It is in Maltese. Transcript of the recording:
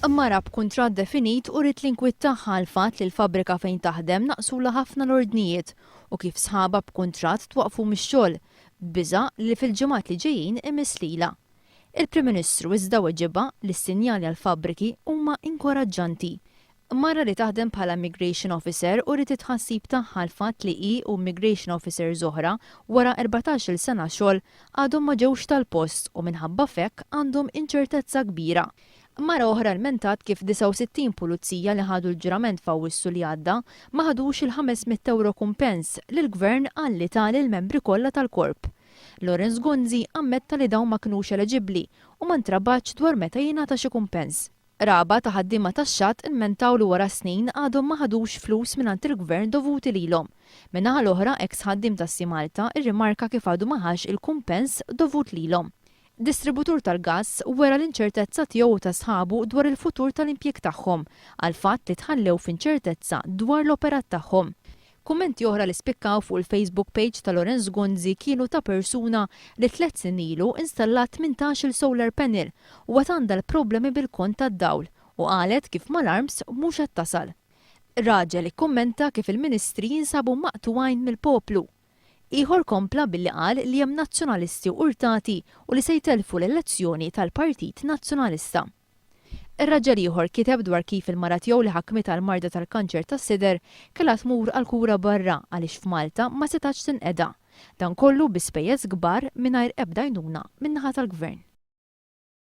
Mara b'kuntratt definit u rrid l-inkwitt tagħha l-fatt li l-fabbrika fejn taħdem naqsula ħafna l-ordnijiet u kif sħaba b'kuntratt twaqfu mix-xogħol b'biża' li fil-ġimgħat li ġejjin imislila. Il-Prim Ministru iżda weġiba li s-sinjali għall-fabbriki huma inkoraġġanti. Mara li taħdem bħala Immigration Officer u rrid tħassib tagħha l-fatt li hi u Immigration Officer oħra wara 14-il sena xogħol għadhom ma ġewx tal-post u minħabba f'hekk għandhom inċertezza kbira. Mara oħra lmentat kif 69 pulizija li ħadu l-ġurament f'Awwissu li għadda ma ħadux il-500 € kumpens li l-Gvern għalli tali l-membri kollha tal-korp. Lorenz Gonzi ammetta li dawn ma kinux eleġibbli u ma ntrabaċ dwar meta jingħata xi kumpens. Raba ta' ħaddiema tax-xatt immentaw li wara snin għadhom ma ħadux flus mingħand il-Gvern dovuti lilhom. Min-naħa l-oħra eks ħaddiem tas-Simalta irrimarka kif għadu ma ħax il-kumpens dovut lilhom. Distributur tal-gass wera l-inċertezza tiegħu ta' sħabu dwar il-futur tal-impjeg tagħhom għal fatt li tħallew f'inċertezza dwar l-operat tagħhom. Kummenti oħra li spikkaw fuq il-Facebook page ta' Lorenz Gonzi kienu ta' persuna li 3 snin ilu installat 18 solar panel u għad għandha l-problemi bil-kont tad-dawl u qalet kif mal-arms mhux qed tasal. Raġel ikkummenta kif il-Ministri jinsabu maqtuwajn mill-poplu. Ieħor kompla billi qal li hemm nazzjonalisti urtati u li se jtelfu l-elezzjoni tal-Partit Nazzjonalista. Ir-raġel ieħor kiteb dwar kif il-mara tiegħu li ħakmet għall-marda tal-kanċer tas-sider kellha tmur għal kura barra għaliex f'Malta ma setax tinqeda. Dan kollu bi spejjeż kbar mingħajr ebda għajnuna min-naħa tal-Gvern.